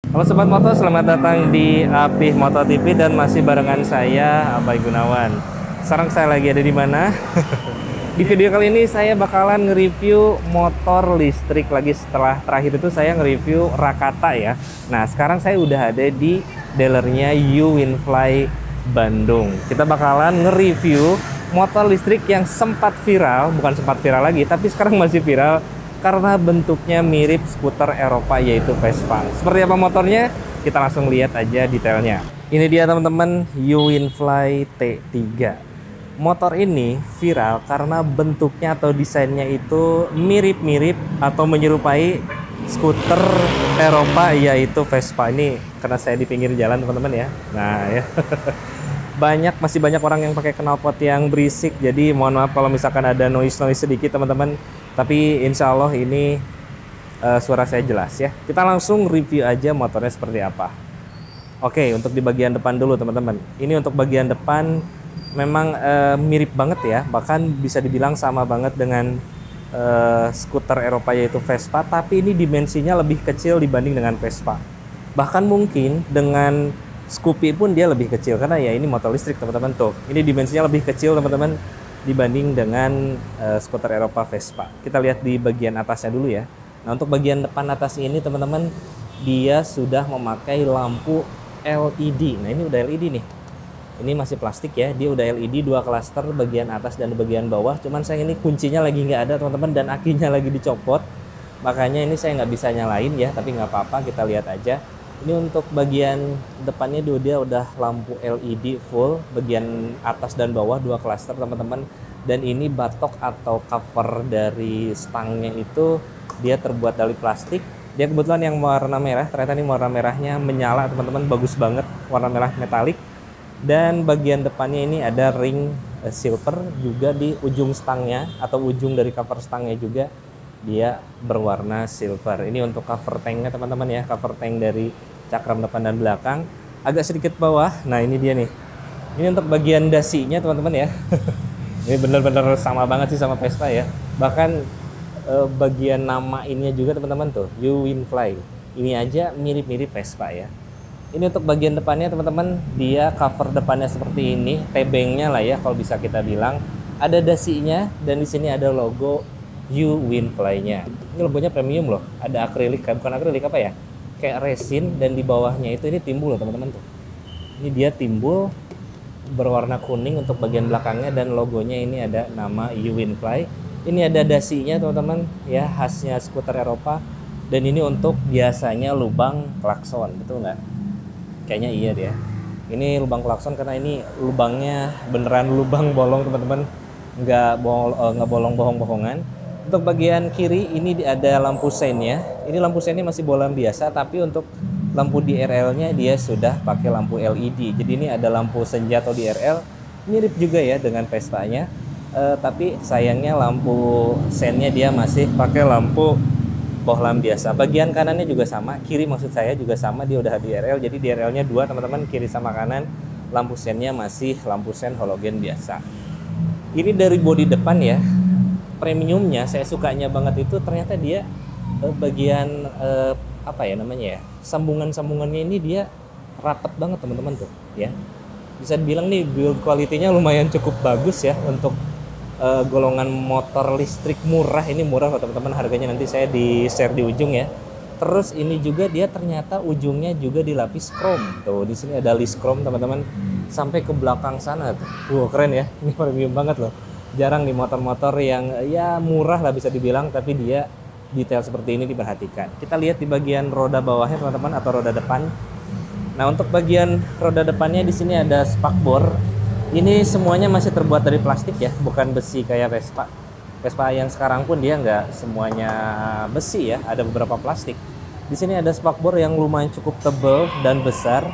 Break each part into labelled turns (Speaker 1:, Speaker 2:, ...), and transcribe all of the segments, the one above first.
Speaker 1: Halo Sobat Moto, selamat datang di Apih Moto TV dan masih barengan saya Abai Gunawan. Sekarang saya lagi ada di mana? Di video kali ini saya bakalan nge-review motor listrik lagi. Setelah terakhir itu saya nge-review Rakata ya. Nah, sekarang saya udah ada di dealernya U-Winfly Bandung. Kita bakalan nge-review motor listrik yang sempat viral, bukan sempat viral lagi, tapi sekarang masih viral karena bentuknya mirip skuter Eropa yaitu Vespa. Seperti apa motornya? Kita langsung lihat aja detailnya. Ini dia teman-teman, U-Winfly T3. Motor ini viral karena bentuknya atau desainnya itu mirip-mirip atau menyerupai skuter Eropa yaitu Vespa. Ini karena saya di pinggir jalan teman-teman ya. Nah ya. Masih banyak orang yang pakai knalpot yang berisik, jadi mohon maaf kalau misalkan ada noise sedikit teman-teman, tapi insya Allah ini suara saya jelas ya. Kita langsung review aja motornya seperti apa. Oke, untuk di bagian depan dulu teman-teman. Ini untuk bagian depan memang mirip banget ya, bahkan bisa dibilang sama banget dengan skuter Eropa yaitu Vespa, tapi ini dimensinya lebih kecil dibanding dengan Vespa. Bahkan mungkin dengan Scoopy pun dia lebih kecil, karena ya ini motor listrik teman-teman. Tuh, ini dimensinya lebih kecil teman-teman dibanding dengan skuter Eropa Vespa. Kita lihat di bagian atasnya dulu ya. Nah, untuk bagian depan atas ini teman-teman, dia sudah memakai lampu LED. Nah, ini udah LED nih. Ini masih plastik ya, dia udah LED 2 klaster bagian atas dan bagian bawah. Cuman saya ini kuncinya lagi nggak ada teman-teman, dan akinya lagi dicopot. Makanya ini saya nggak bisa nyalain ya, tapi nggak apa-apa, kita lihat aja. Ini untuk bagian depannya dia udah lampu LED full, bagian atas dan bawah 2 klaster teman-teman. Dan ini batok atau cover dari stangnya itu dia terbuat dari plastik. Dia kebetulan yang warna merah, ternyata ini warna merahnya menyala teman-teman, bagus banget, warna merah metalik. Dan bagian depannya ini ada ring silver juga di ujung stangnya atau ujung dari cover stangnya juga dia berwarna silver. Ini untuk cover tanknya teman-teman ya, cover tank dari cakram depan dan belakang, agak sedikit bawah. Nah, ini dia nih. Ini untuk bagian dasinya teman-teman ya. Ini bener-bener sama banget sih sama Vespa ya. Bahkan bagian nama ininya juga teman-teman tuh, U-Winfly. Ini aja mirip-mirip Vespa ya. Ini untuk bagian depannya teman-teman, dia cover depannya seperti ini, tebengnya lah ya kalau bisa kita bilang. Ada dasinya dan di sini ada logo U-Winfly-nya. Ini logonya premium loh. Ada akrilik, bukan akrilik apa ya? Kayak resin, dan di bawahnya itu ini timbul loh teman-teman tuh. Ini dia timbul berwarna kuning untuk bagian belakangnya, dan logonya ini ada nama U-Winfly. Ini ada dasinya teman-teman ya, khasnya skuter Eropa. Dan ini untuk biasanya lubang klakson, betul nggak? Kayaknya iya dia. Ini lubang klakson karena ini lubangnya beneran lubang bolong teman-teman, nggak bolong-bohongan. Untuk bagian kiri ini ada lampu seinnya. Ini lampu seinnya masih bolam biasa, tapi untuk lampu DRL-nya dia sudah pakai lampu LED. Jadi ini ada lampu senja atau DRL, mirip juga ya dengan Vespa-nya. Tapi sayangnya lampu seinnya dia masih pakai lampu bohlam biasa. Bagian kanannya juga sama, kiri maksud saya juga sama, dia udah DRL. Jadi DRL-nya 2 teman-teman, kiri sama kanan. Lampu seinnya masih lampu sein halogen biasa. Ini dari bodi depan ya. Premiumnya saya sukanya banget itu ternyata dia bagian apa ya namanya ya, sambungannya ini dia rapat banget teman-teman tuh ya. Bisa dibilang nih build quality-nya lumayan cukup bagus ya untuk golongan motor listrik murah. Ini murah loh teman-teman, harganya nanti saya di share di ujung ya. Terus ini juga dia ternyata ujungnya juga dilapis chrome tuh, di sini ada list chrome teman-teman sampai ke belakang sana tuh. Wow, keren ya, ini premium banget loh. Jarang nih motor-motor yang ya murah lah bisa dibilang, tapi dia detail seperti ini diperhatikan. Kita lihat di bagian roda bawahnya teman-teman, atau roda depan. Nah, untuk bagian roda depannya di sini ada spakbor. Ini semuanya masih terbuat dari plastik ya, bukan besi kayak Vespa. Vespa yang sekarang pun dia nggak semuanya besi ya, ada beberapa plastik. Di sini ada spakbor yang lumayan cukup tebal dan besar,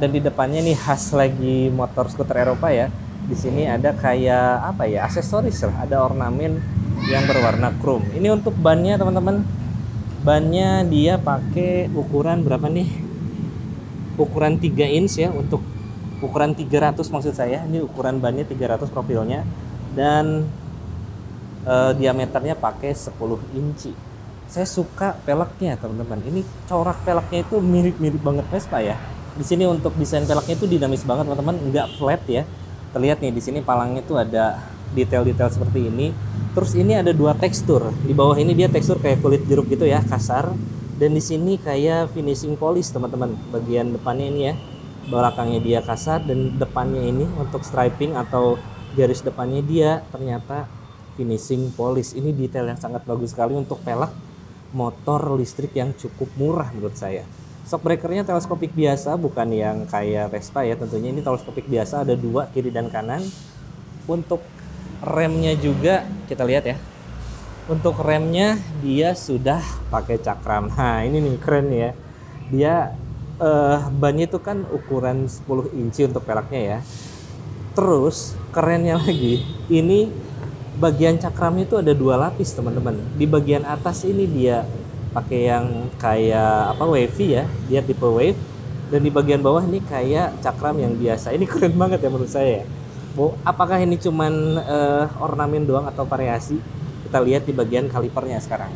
Speaker 1: dan di depannya nih khas lagi motor skuter Eropa ya. Di sini ada kayak apa ya, aksesoris lah, ada ornamen yang berwarna chrome. Ini untuk bannya teman-teman, bannya dia pakai ukuran berapa nih, ukuran 3 inch ya, untuk ukuran 300 maksud saya. Ini ukuran bannya 300 profilnya, dan diameternya pakai 10 inci. Saya suka peleknya teman-teman. Ini corak peleknya itu mirip-mirip banget Vespa ya. Di sini untuk desain peleknya itu dinamis banget teman-teman, nggak flat ya. Terlihat nih di sini palangnya itu ada detail-detail seperti ini. Terus ini ada dua tekstur. Di bawah ini dia tekstur kayak kulit jeruk gitu ya, kasar. Dan di sini kayak finishing polish teman-teman. Bagian depannya ini ya, belakangnya dia kasar dan depannya ini untuk striping atau garis depannya dia ternyata finishing polish. Ini detail yang sangat bagus sekali untuk pelek motor listrik yang cukup murah menurut saya. Shock breakernya teleskopik biasa, bukan yang kayak Vespa ya tentunya. Ini teleskopik biasa, ada dua kiri dan kanan. Untuk remnya juga kita lihat ya. Untuk remnya dia sudah pakai cakram. Nah ini nih keren ya. Dia bannya itu kan ukuran 10 inci untuk peleknya ya. Terus kerennya lagi, ini bagian cakramnya itu ada dua lapis teman-teman. Di bagian atas ini dia pakai yang kayak apa, wavy ya, dia tipe wave. Dan di bagian bawah ini kayak cakram yang biasa. Ini keren banget ya menurut saya. Apakah ini cuman ornamen doang atau variasi? Kita lihat di bagian kalipernya sekarang.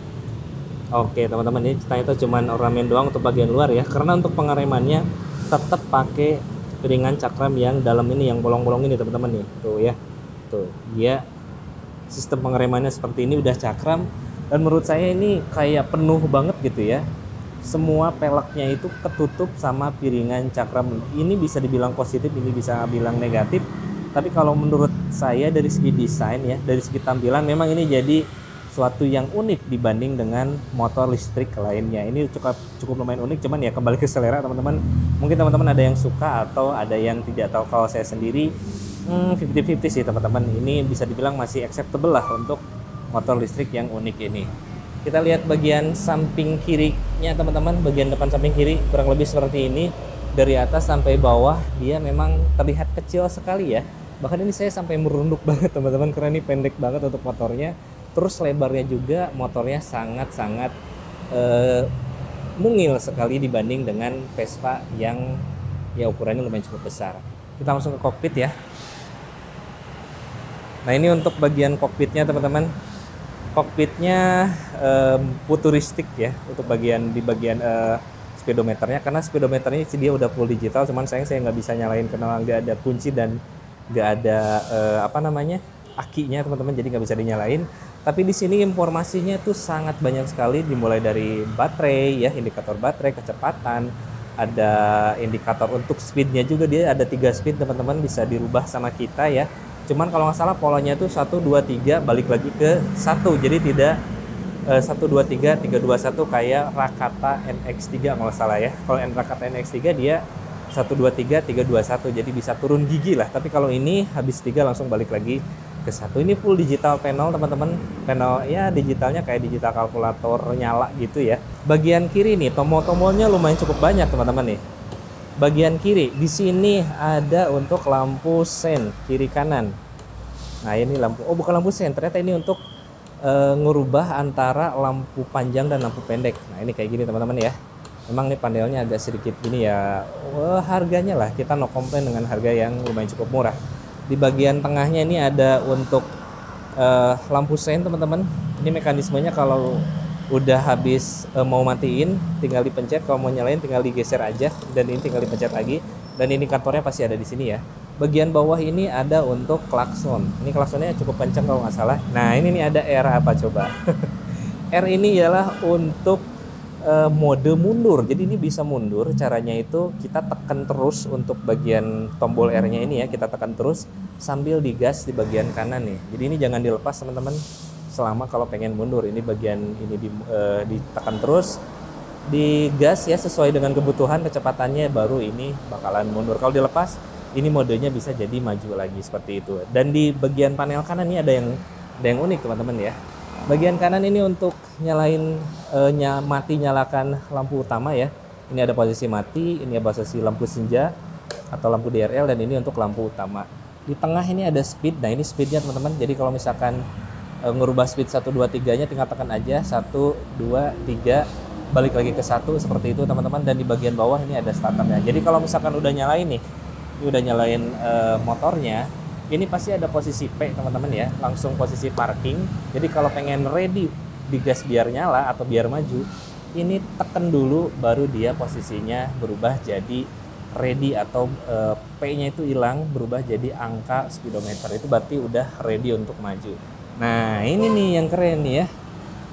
Speaker 1: Oke teman-teman, ini ternyata cuman ornamen doang untuk bagian luar ya. Karena untuk pengeremannya tetap pakai piringan cakram yang dalam ini, yang bolong-bolong ini teman-teman nih. Tuh ya. Tuh, dia sistem pengeremannya seperti ini, udah cakram. Dan menurut saya ini kayak penuh banget gitu ya. Semua peleknya itu ketutup sama piringan cakram. Ini bisa dibilang positif, ini bisa bilang negatif. Tapi kalau menurut saya dari segi desain ya, dari segi tampilan memang ini jadi suatu yang unik dibanding dengan motor listrik lainnya. Ini cukup lumayan unik, cuman ya kembali ke selera teman-teman. Mungkin teman-teman ada yang suka atau ada yang tidak tahu. Kalau saya sendiri 50-50 sih teman-teman. Ini bisa dibilang masih acceptable lah untuk motor listrik yang unik ini. Kita lihat bagian samping kirinya teman-teman. Bagian depan samping kiri kurang lebih seperti ini. Dari atas sampai bawah dia memang terlihat kecil sekali ya. Bahkan ini saya sampai merunduk banget teman-teman, karena ini pendek banget untuk motornya. Terus lebarnya juga motornya sangat-sangat mungil sekali dibanding dengan Vespa yang ya ukurannya lumayan cukup besar. Kita langsung ke kokpit ya. Nah ini untuk bagian kokpitnya teman-teman. Kokpitnya futuristik ya untuk di bagian speedometernya, karena speedometernya dia udah full digital. Cuman saya nggak bisa nyalain karena nggak ada kunci dan nggak ada akinya teman-teman, jadi nggak bisa dinyalain. Tapi di sini informasinya tuh sangat banyak sekali, dimulai dari baterai ya, indikator baterai, kecepatan, ada indikator untuk speednya juga. Dia ada 3 speed teman-teman, bisa dirubah sama kita ya. Cuman kalau nggak salah polanya tuh 1, 2, 3 balik lagi ke 1. Jadi tidak 1, 2, 3, 3, 2, 1 kayak Rakata NX3 kalau nggak salah ya. Kalau Rakata NX3 dia 1, 2, 3, 3, 2, 1. Jadi bisa turun gigi lah. Tapi kalau ini habis 3 langsung balik lagi ke 1. Ini full digital panel teman-teman. Panel ya digitalnya kayak digital kalkulator nyala gitu ya. Bagian kiri nih tombol-tombolnya lumayan cukup banyak teman-teman nih. Bagian kiri di sini ada untuk lampu sen kiri kanan. Nah ini lampu, oh bukan lampu sen, ternyata ini untuk ngerubah antara lampu panjang dan lampu pendek. Nah ini kayak gini teman-teman ya. Memang nih panelnya agak sedikit gini ya. Harganya lah kita no komplain dengan harga yang lumayan cukup murah. Di bagian tengahnya ini ada untuk lampu sen teman-teman. Ini mekanismenya kalau udah habis mau matiin tinggal dipencet, kalau mau nyalain tinggal digeser aja, dan ini tinggal dipencet lagi. Dan indikatornya pasti ada di sini ya. Bagian bawah ini ada untuk klakson. Ini klaksonnya cukup kencang kalau nggak salah. Nah ini nih ada R apa coba? R ini ialah untuk mode mundur. Jadi ini bisa mundur. Caranya itu kita tekan terus untuk bagian tombol R-nya ini ya, kita tekan terus sambil digas di bagian kanan nih. Jadi ini jangan dilepas teman-teman. Selama kalau pengen mundur, ini bagian ini ditekan terus, digas ya sesuai dengan kebutuhan kecepatannya, baru ini bakalan mundur. Kalau dilepas, ini modenya bisa jadi maju lagi seperti itu. Dan di bagian panel kanan ini ada yang unik teman-teman ya. Bagian kanan ini untuk nyalain mati nyalakan lampu utama ya. Ini ada posisi mati, ini ada posisi lampu senja atau lampu DRL, dan ini untuk lampu utama. Di tengah ini ada speed. Nah ini speednya teman-teman. Jadi kalau misalkan ngerubah speed 1, 2, 3 nya tinggal tekan aja 1, 2, 3 balik lagi ke 1 seperti itu teman-teman. Dan di bagian bawah ini ada starternya. Jadi kalau misalkan udah nyalain nih, ini udah nyalain motornya, ini pasti ada posisi P teman-teman ya, langsung posisi parking. Jadi kalau pengen ready digas biar nyala atau biar maju, ini tekan dulu baru dia posisinya berubah jadi ready atau P-nya itu hilang, berubah jadi angka speedometer. Itu berarti udah ready untuk maju. Nah, ini nih yang keren nih ya.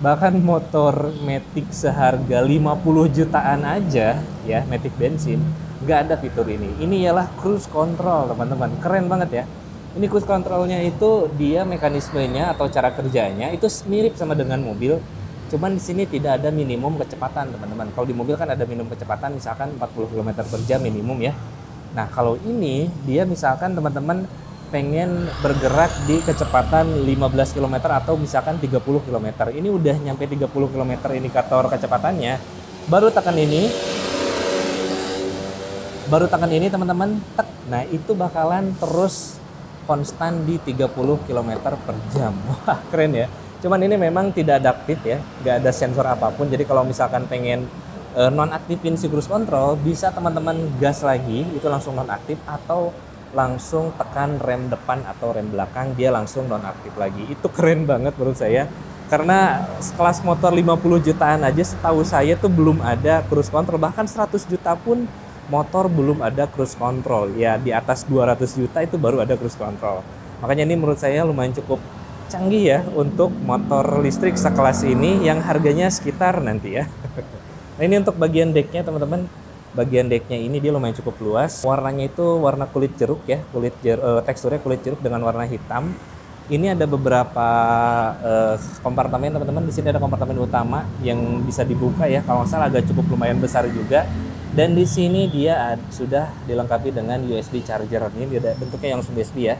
Speaker 1: Bahkan motor Matic seharga 50 jutaan aja ya, Matic bensin, nggak ada fitur ini. Ini ialah cruise control, teman-teman. Keren banget ya. Ini cruise controlnya itu dia mekanismenya atau cara kerjanya itu mirip sama dengan mobil. Cuman di sini tidak ada minimum kecepatan, teman-teman. Kalau di mobil kan ada minimum kecepatan, misalkan 40 km per jam minimum ya. Nah, kalau ini dia misalkan teman-teman pengen bergerak di kecepatan 15 km atau misalkan 30 km. Ini udah nyampe 30 km indikator kecepatannya. Baru tekan ini. Baru tekan ini, teman-teman. Nah, itu bakalan terus konstan di 30 km per jam. Wah, keren ya. Cuman ini memang tidak adaptif ya, nggak ada sensor apapun. Jadi kalau misalkan pengen nonaktifin si cruise control, bisa teman-teman gas lagi, itu langsung nonaktif, atau langsung tekan rem depan atau rem belakang, dia langsung nonaktif lagi. Itu keren banget menurut saya. Karena kelas motor 50 jutaan aja setahu saya tuh belum ada cruise control. Bahkan 100 juta pun motor belum ada cruise control. Ya di atas 200 juta itu baru ada cruise control. Makanya ini menurut saya lumayan cukup canggih ya untuk motor listrik sekelas ini yang harganya sekitar nanti ya. Nah, ini untuk bagian decknya, teman-teman. Bagian decknya ini dia lumayan cukup luas. Warnanya itu warna kulit jeruk ya, teksturnya kulit jeruk dengan warna hitam. Ini ada beberapa kompartemen, teman-teman. Di sini ada kompartemen utama yang bisa dibuka ya. Kalau nggak salah agak cukup lumayan besar juga. Dan di sini dia sudah dilengkapi dengan USB charger. Ini dia bentuknya yang langsung USB ya.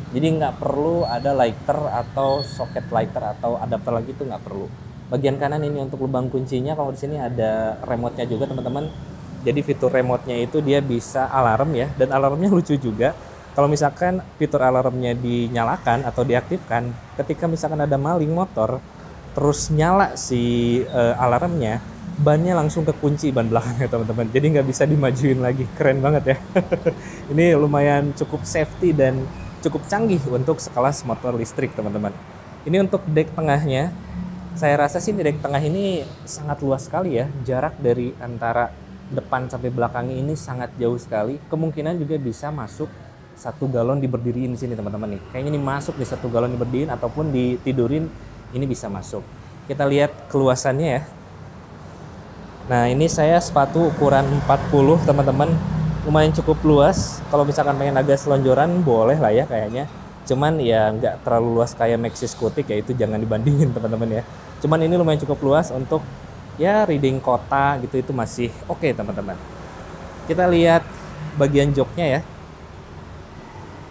Speaker 1: Jadi nggak perlu ada lighter atau soket lighter atau adapter lagi, itu nggak perlu. Bagian kanan ini untuk lubang kuncinya. Kalau di sini ada remote-nya juga, teman-teman. Jadi fitur remote-nya itu dia bisa alarm ya, dan alarmnya lucu juga. Kalau misalkan fitur alarmnya dinyalakan atau diaktifkan, ketika misalkan ada maling motor, terus nyala si alarmnya, bannya langsung kekunci ban belakangnya, teman-teman. Jadi nggak bisa dimajuin lagi. Keren banget ya. Ini lumayan cukup safety dan cukup canggih untuk sekelas motor listrik, teman-teman. Ini untuk dek tengahnya. Saya rasa sih dek tengah ini sangat luas sekali ya. Jarak dari antara depan sampai belakangnya ini sangat jauh sekali. Kemungkinan juga bisa masuk 1 galon diberdiriin di sini, teman-teman nih. Kayaknya ini masuk di 1 galon diberdiriin ataupun ditidurin, ini bisa masuk. Kita lihat keluasannya ya. Nah, ini saya sepatu ukuran 40, teman-teman. Lumayan cukup luas. Kalau misalkan pengen agak selonjoran boleh lah ya kayaknya. Cuman ya nggak terlalu luas kayak Maxxis Cutic ya, itu jangan dibandingin, teman-teman ya. Cuman ini lumayan cukup luas untuk ya reading kota gitu, itu masih oke, teman-teman. Kita lihat bagian joknya ya.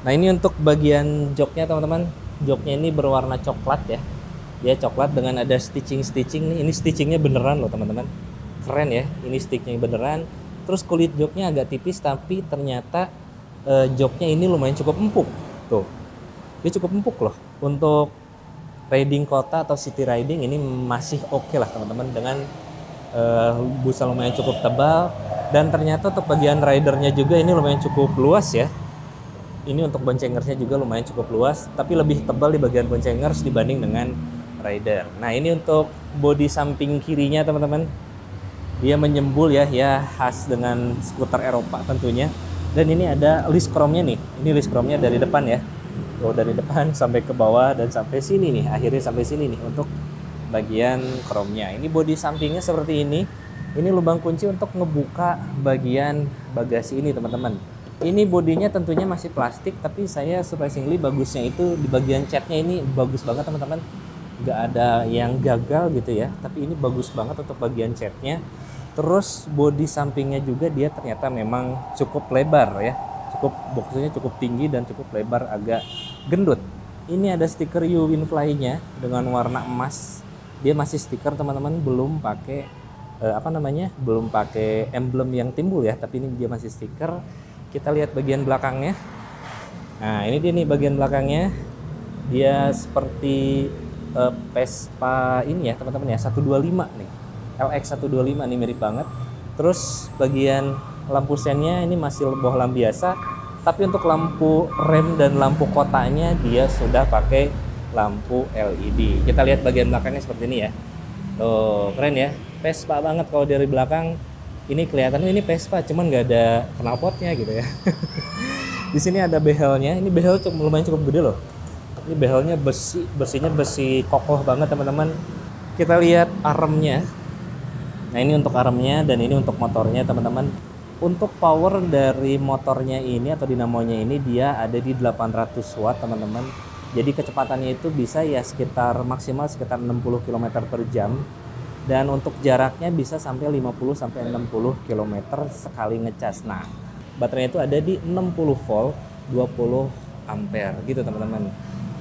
Speaker 1: Nah, ini untuk bagian joknya, teman-teman. Joknya ini berwarna coklat ya. Dia coklat dengan ada stitching nih. Ini stitchingnya beneran loh, teman-teman. Keren ya. Ini sticknya beneran. Terus kulit joknya agak tipis, tapi ternyata joknya ini lumayan cukup empuk. Tuh, dia cukup empuk loh. Untuk riding kota atau city riding ini masih oke lah, teman-teman. Dengan busa lumayan cukup tebal. Dan ternyata untuk bagian ridernya juga ini lumayan cukup luas ya. Ini untuk boncengersnya juga lumayan cukup luas, tapi lebih tebal di bagian boncengers dibanding dengan rider. Nah, ini untuk bodi samping kirinya, teman-teman. Dia menyembul ya khas dengan skuter Eropa tentunya. Dan ini ada list chrome-nya nih. Ini list chrome-nya dari depan ya. Tuh, dari depan sampai ke bawah dan sampai sini nih. Akhirnya sampai sini nih untuk bagian chrome-nya. Ini bodi sampingnya seperti ini. Ini lubang kunci untuk ngebuka bagian bagasi ini, teman-teman. Ini bodinya tentunya masih plastik, tapi saya surprisingly bagusnya itu di bagian catnya ini bagus banget, teman-teman. Nggak ada yang gagal gitu ya, tapi ini bagus banget untuk bagian catnya. Terus bodi sampingnya juga dia ternyata memang cukup lebar ya, boxnya cukup tinggi dan cukup lebar, agak gendut. Ini ada stiker You Winfly-nya dengan warna emas. Dia masih stiker, teman-teman, belum pakai belum pakai emblem yang timbul ya, tapi ini dia masih stiker. Kita lihat bagian belakangnya. Nah, ini dia nih bagian belakangnya. Dia seperti Vespa ini ya, teman-teman ya, 125 nih. LX 125 nih, mirip banget. Terus bagian lampu sennya ini masih bohlam biasa, tapi untuk lampu rem dan lampu kotanya dia sudah pakai lampu LED. Kita lihat bagian belakangnya seperti ini ya. Tuh, keren ya. Vespa banget kalau dari belakang. Ini kelihatannya ini Vespa, cuman nggak ada knalpotnya gitu ya. Di sini ada behelnya. Ini behel lumayan cukup gede loh. Ini behelnya besinya besi kokoh banget teman-teman. Kita lihat armnya. Nah ini untuk armnya dan ini untuk motornya teman-teman. Untuk power dari motornya ini atau dinamonya ini dia ada di 800 watt teman-teman. Jadi kecepatannya itu bisa ya maksimal sekitar 60 km per jam. Dan untuk jaraknya bisa sampai 50 sampai 60 km sekali ngecas. Nah, baterainya itu ada di 60 volt 20 ampere gitu teman-teman.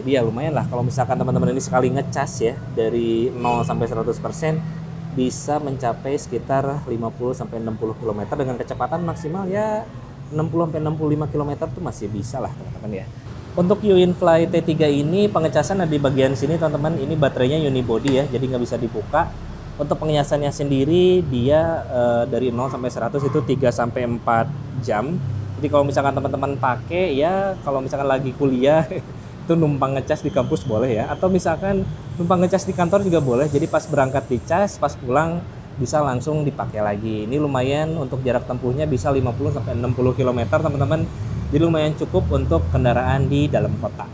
Speaker 1: Jadi ya lumayan lah kalau misalkan teman-teman ini sekali ngecas ya dari 0 sampai 100% bisa mencapai sekitar 50 sampai 60 km dengan kecepatan maksimal ya 60 sampai 65 km tuh masih bisa lah teman-teman ya. Untuk UINFly T3 ini pengecasan ada di bagian sini teman-teman. Ini baterainya unibody ya, jadi nggak bisa dibuka. Untuk pengecasannya sendiri dia dari 0 sampai 100 itu 3 sampai 4 jam. Jadi kalau misalkan teman-teman pakai ya kalau misalkan lagi kuliah itu numpang ngecas di kampus boleh ya, atau misalkan numpang ngecas di kantor juga boleh. Jadi pas berangkat dicas, pas pulang bisa langsung dipakai lagi. Ini lumayan untuk jarak tempuhnya bisa 50 sampai 60 km teman-teman. Jadi lumayan cukup untuk kendaraan di dalam kota.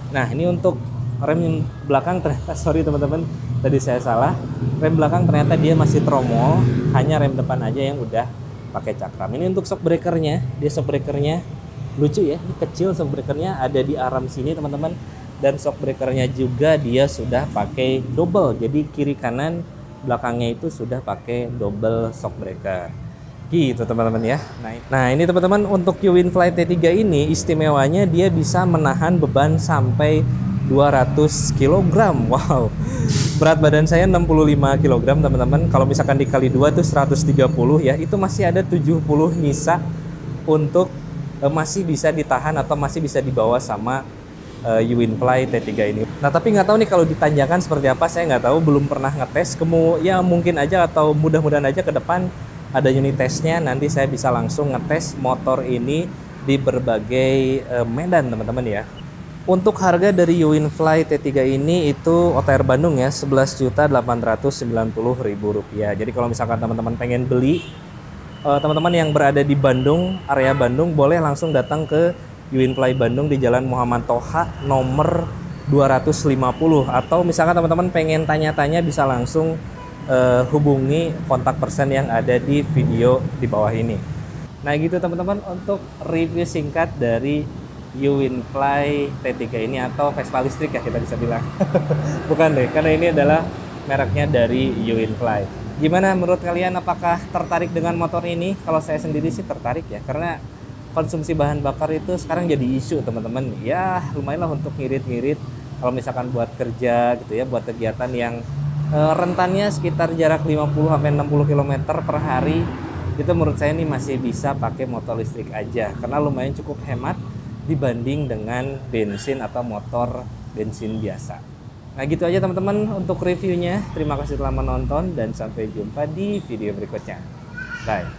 Speaker 1: Nah, ini untuk rem belakang ternyata sorry teman-teman, tadi saya salah. Rem belakang ternyata dia masih tromol, hanya rem depan aja yang udah pakai cakram. Ini untuk shock breakernya, dia shock breakernya lucu ya, ini kecil shock breakernya ada di arm sini teman-teman, dan shock breakernya juga dia sudah pakai double, jadi kiri kanan belakangnya itu sudah pakai double shock breaker gitu teman-teman ya. Nah ini teman-teman untuk UINFly T3 ini istimewanya dia bisa menahan beban sampai 200 kg. Wow, berat badan saya 65 kg teman-teman. Kalau misalkan dikali 2 tuh 130 ya, itu masih ada 70 nyisa untuk masih bisa ditahan atau masih bisa dibawa sama UINFly T3 ini. Nah tapi nggak tahu nih kalau ditanjakan seperti apa, saya nggak tahu, belum pernah ngetes. Ya mungkin aja atau mudah-mudahan aja ke depan ada unit testnya, nanti saya bisa langsung ngetes motor ini di berbagai medan teman-teman ya. Untuk harga dari UINFly T3 ini itu OTR Bandung ya, Rp11.890.000. Jadi kalau misalkan teman-teman pengen beli, teman-teman yang berada di Bandung, area Bandung, boleh langsung datang ke UINFly Bandung di Jalan Muhammad Toha nomor 250. Atau misalkan teman-teman pengen tanya-tanya bisa langsung hubungi kontak person yang ada di video di bawah ini. Nah gitu teman-teman untuk review singkat dari UINFly T3 ini, atau Vespa listrik ya kita bisa bilang. Bukan deh, karena ini adalah mereknya dari UINFly. Gimana menurut kalian, apakah tertarik dengan motor ini? Kalau saya sendiri sih tertarik ya, karena konsumsi bahan bakar itu sekarang jadi isu teman-teman. Ya lumayan lah untuk ngirit-ngirit kalau misalkan buat kerja gitu ya, buat kegiatan yang rentannya sekitar jarak 50 sampai 60 km per hari. Itu menurut saya ini masih bisa pakai motor listrik aja, karena lumayan cukup hemat dibanding dengan bensin atau motor bensin biasa. Nah gitu aja teman-teman untuk reviewnya. Terima kasih telah menonton dan sampai jumpa di video berikutnya. Bye.